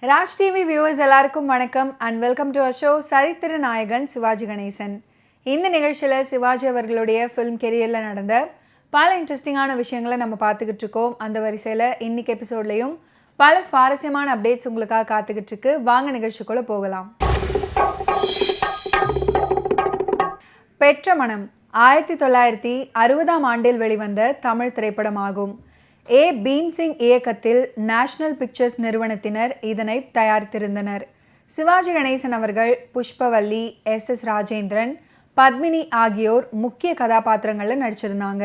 Raj TV viewers எல்லாருக்கும் வணக்கம் and welcome to a show சரித்திர நாயகன் சிவாஜி கணேசன். இந்த நிகழ்ச்சியில் சிவாஜி அவர்களுடைய ஃபிலிம் கெரியரில் நடந்த பல இன்ட்ரெஸ்டிங்கான விஷயங்களை நம்ம பார்த்துக்கிட்டு இருக்கோம். அந்த வரிசையில் இன்னைக்கு எபிசோட்லையும் பல சுவாரஸ்யமான அப்டேட்ஸ் உங்களுக்காக காத்துக்கிட்டு இருக்கு. வாங்க நிகழ்ச்சிக்குள்ளே போகலாம். பெற்ற மனம் 1960ஆம் ஆண்டில் வெளிவந்த தமிழ் திரைப்படமாகும். ஏ பீம்சிங் இயக்கத்தில் நேஷனல் பிக்சர்ஸ் நிறுவனத்தினர் இதனை தயாரித்திருந்தனர். சிவாஜி கணேசன் அவர்கள் புஷ்பவல்லி, எஸ் ராஜேந்திரன், பத்மினி ஆகியோர் முக்கிய கதாபாத்திரங்களில் நடிச்சிருந்தாங்க.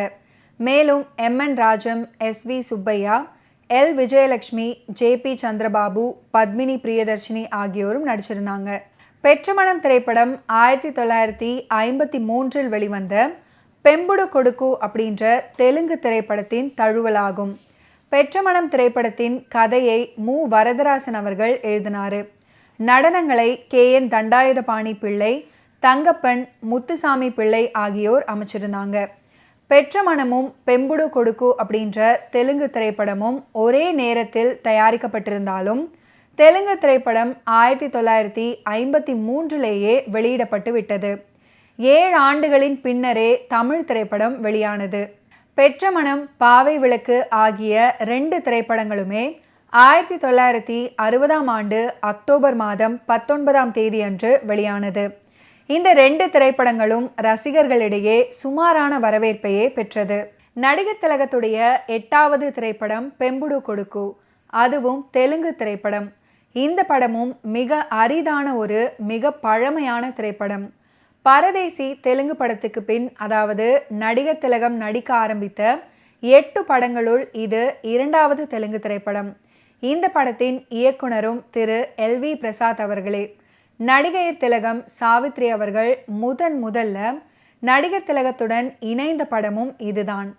மேலும் M N Rajam, S V Subbaiah, L Vijayalakshmi, J P Chandrababu, Padmini Priyadarshini ஆகியோரும் நடிச்சிருந்தாங்க. பெற்ற மனம் திரைப்படம் 1953 வெளிவந்த பெம்புடு கொடுக்கு அப்படின்ற தெலுங்கு திரைப்படத்தின் தழுவலாகும். பெற்ற மனம் திரைப்படத்தின் கதையை மு வரதராசன் அவர்கள் எழுதினார். நடனங்களை KN தண்டாயுதபாணி பிள்ளை, தங்கப்பன், முத்துசாமி பிள்ளை ஆகியோர் அமைச்சிருந்தாங்க. பெற்ற மனமும் பெம்புடு கொடுக்கு அப்படின்ற தெலுங்கு திரைப்படமும் ஒரே நேரத்தில் தயாரிக்கப்பட்டிருந்தாலும் தெலுங்கு திரைப்படம் 1953 வெளியிடப்பட்டு விட்டது. 7 ஆண்டுகளின் பின்னரே தமிழ் திரைப்படம் வெளியானது. பெற்ற மனம், பாவை விளக்கு ஆகிய 2 திரைப்படங்களுமே 1960ஆம் ஆண்டு அக்டோபர் மாதம் 19ஆம் தேதி அன்று வெளியானது. இந்த 2 திரைப்படங்களும் ரசிகர்களிடையே சுமாரான வரவேற்பையே பெற்றது. நடிகர் திலகத்துடைய 8வது திரைப்படம் பெம்புடு கொடுக்கு, அதுவும் தெலுங்கு திரைப்படம். இந்த படமும் மிக அரிதான ஒரு மிக பழமையான திரைப்படம். பரதேசி தெலுங்கு படத்துக்கு பின், அதாவது நடிகர் திலகம் நடிக்க ஆரம்பித்த 8 படங்களுள் இது 2வது தெலுங்கு திரைப்படம். இந்த படத்தின் இயக்குனரும் திரு LV பிரசாத் அவர்களே. நடிகையர் திலகம் சாவித்ரி அவர்கள் முதல்ல நடிகர் திலகத்துடன் இணைந்த படமும் இதுதான்.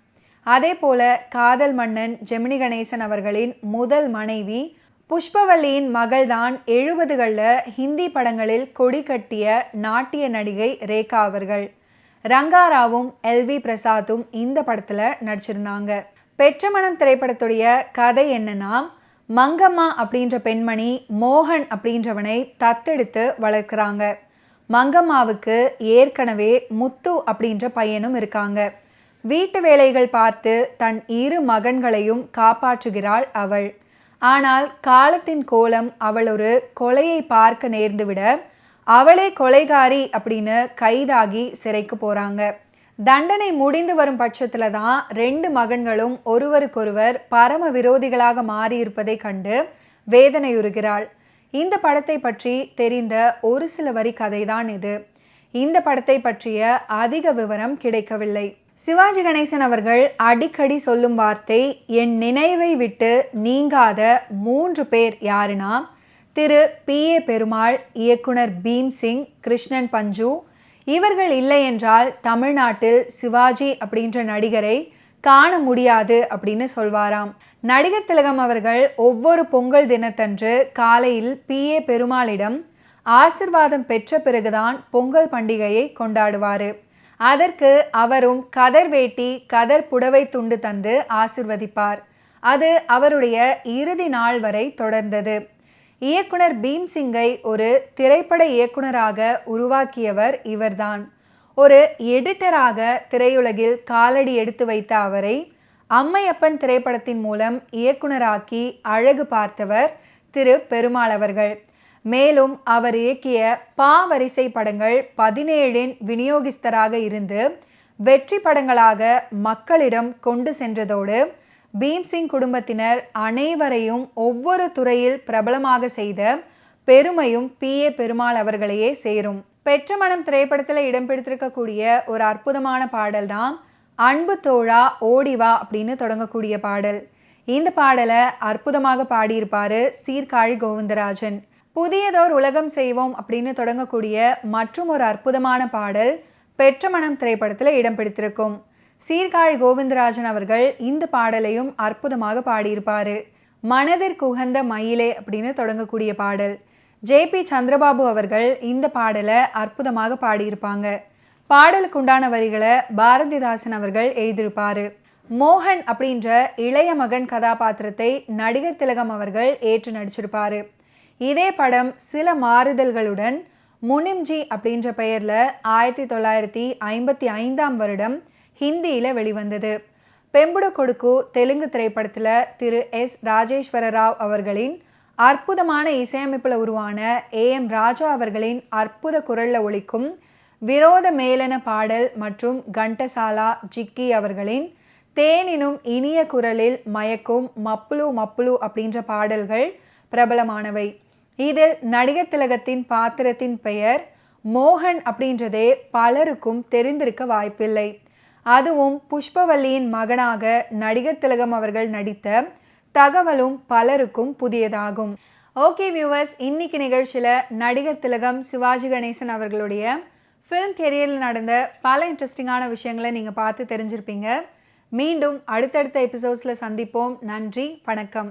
அதே போல காதல் மன்னன் ஜெமினி கணேசன் அவர்களின் முதல் மனைவி புஷ்பவல்லியின் மகள்தான் 70களில் ஹிந்தி படங்களில் கொடி கட்டிய நாட்டிய நடிகை ரேகா அவர்கள். ரங்காராவும் LV பிரசாத்தும் இந்த படத்தில் நடிச்சிருந்தாங்க. பெற்ற மனம் திரைப்படத்துடைய கதை என்னன்னா, மங்கம்மா அப்படின்ற பெண்மணி மோகன் அப்படின்றவனை தத்தெடுத்து வளர்க்குறாங்க. மங்கம்மாவுக்கு ஏற்கனவே முத்து அப்படின்ற பையனும் இருக்காங்க. வீட்டு வேலைகள் பார்த்து தன் 2 மகன்களையும் காப்பாற்றுகிறாள் அவள். ஆனால் காலத்தின் கோலம் அவள் ஒரு கொலையை பார்க்க நேர்ந்துவிட அவளே கொலைகாரி அப்படின்னு கைதாகி சிறைக்கு போகிறாங்க. தண்டனை முடிந்து வரும் பட்சத்தில் தான் 2 மகன்களும் ஒருவருக்கொருவர் பரம விரோதிகளாக மாறியிருப்பதை கண்டு வேதனையுறுகிறாள். இந்த படத்தை பற்றி தெரிந்த ஒரு சில வரி கதைதான் இது. இந்த படத்தை பற்றிய அதிக விவரம் கிடைக்கவில்லை. சிவாஜி கணேசன் அவர்கள் அடிக்கடி சொல்லும் வார்த்தை, என் நினைவை விட்டு நீங்காத 3 பேர் யாருன்னா, திரு PA பெருமாள், இயக்குனர் பீம்சிங், கிருஷ்ணன் பஞ்சு. இவர்கள் இல்லை என்றால் தமிழ்நாட்டில் சிவாஜி அப்படின்ற நடிகரை காண முடியாது அப்படின்னு சொல்வாராம். நடிகர் திலகம் அவர்கள் ஒவ்வொரு பொங்கல் தினத்தன்று காலையில் PA பெருமாளிடம் ஆசிர்வாதம் பெற்ற பிறகுதான் பொங்கல் பண்டிகையை கொண்டாடுவார். அதற்கு அவரும் கதர் வேட்டி, கதர் புடவை துண்டு தந்து ஆசிர்வதிப்பார். அது அவருடைய இறுதி நாள் வரை தொடர்ந்தது. இயக்குனர் பீம்சிங்கை ஒரு திரைப்பட இயக்குனராக உருவாக்கியவர் இவர்தான். ஒரு எடிட்டராக திரையுலகில் காலடி எடுத்து வைத்த அவரை அம்மையப்பன் திரைப்படத்தின் மூலம் இயக்குனராக்கி அழகு பார்த்தவர் திரு பெருமாள் அவர்கள். மேலும் அவர் இயக்கிய வரிசை படங்கள் 17இன் விநியோகிஸ்தராக இருந்து வெற்றி படங்களாக மக்களிடம் கொண்டு சென்றதோடு பீம்சிங் குடும்பத்தினர் அனைவரையும் ஒவ்வொரு துறையில் பிரபலமாக செய்த பெருமையும் PA பெருமாள் அவர்களையே சேரும். பெற்ற மனம் திரைப்படத்தில் இடம்பெடுத்திருக்கக்கூடிய ஒரு அற்புதமான பாடல் தான் அன்பு தோழா ஓடிவா அப்படின்னு தொடங்கக்கூடிய பாடல். இந்த பாடலை அற்புதமாக பாடியிருப்பாரு சீர்காழி கோவிந்தராஜன். புதியதோர் உலகம் செய்வோம் அப்படின்னு தொடங்கக்கூடிய மற்றும் ஒரு அற்புதமான பாடல் பெற்ற மனம் திரைப்படத்தில் இடம்பெடுத்திருக்கும். சீர்காழி கோவிந்தராஜன் அவர்கள் இந்த பாடலையும் அற்புதமாக பாடியிருப்பார். மனதிற்கு உகந்த மயிலே அப்படின்னு தொடங்கக்கூடிய பாடல். JP சந்திரபாபு அவர்கள் இந்த பாடலை அற்புதமாக பாடியிருப்பாங்க. பாடலுக்கு உண்டான வரிகளை பாரதிதாசன் அவர்கள் எழுதியிருப்பார். மோகன் அப்படின்ற இளைய மகன் கதாபாத்திரத்தை நடிகர் திலகம் அவர்கள் ஏற்று நடிச்சிருப்பார். இதே படம் சில மாறுதல்களுடன் முனிம்ஜி அப்படின்ற பெயரில் 1955ஆம் வருடம் ஹிந்தியில் வெளிவந்தது. பெம்புடு கொடுக்கு தெலுங்கு திரைப்படத்தில் திரு எஸ். ராஜேஸ்வர ராவ் அவர்களின் அற்புதமான இசையமைப்பில் உருவான AM ராஜா அவர்களின் அற்புத குரலில் ஒலிக்கும் விரோத மேலன பாடல் மற்றும் கண்டசாலா ஜிக்கி அவர்களின் தேனினும் இனிய குரலில் மயக்கும் மப்புளு மப்புளு அப்படின்ற பாடல்கள் பிரபலமானவை. இதில் நடிகர் திலகத்தின் பாத்திரத்தின் பெயர் மோகன் அப்படின்றதே பலருக்கும் தெரிந்திருக்க வாய்ப்பில்லை. அதுவும் புஷ்பவல்லியின் மகனாக நடிகர் திலகம் அவர்கள் நடித்த தகவலும் பலருக்கும் புதியதாகும். ஓகே வியூவர்ஸ், இன்னைக்கு நிகழ்ச்சியில் நடிகர் திலகம் சிவாஜி கணேசன் அவர்களுடைய ஃபிலிம் கெரியரில் நடந்த பல இன்ட்ரெஸ்டிங்கான விஷயங்களை நீங்கள் பார்த்து தெரிஞ்சிருப்பீங்க. மீண்டும் அடுத்தடுத்த எபிசோட்ஸில் சந்திப்போம். நன்றி, வணக்கம்.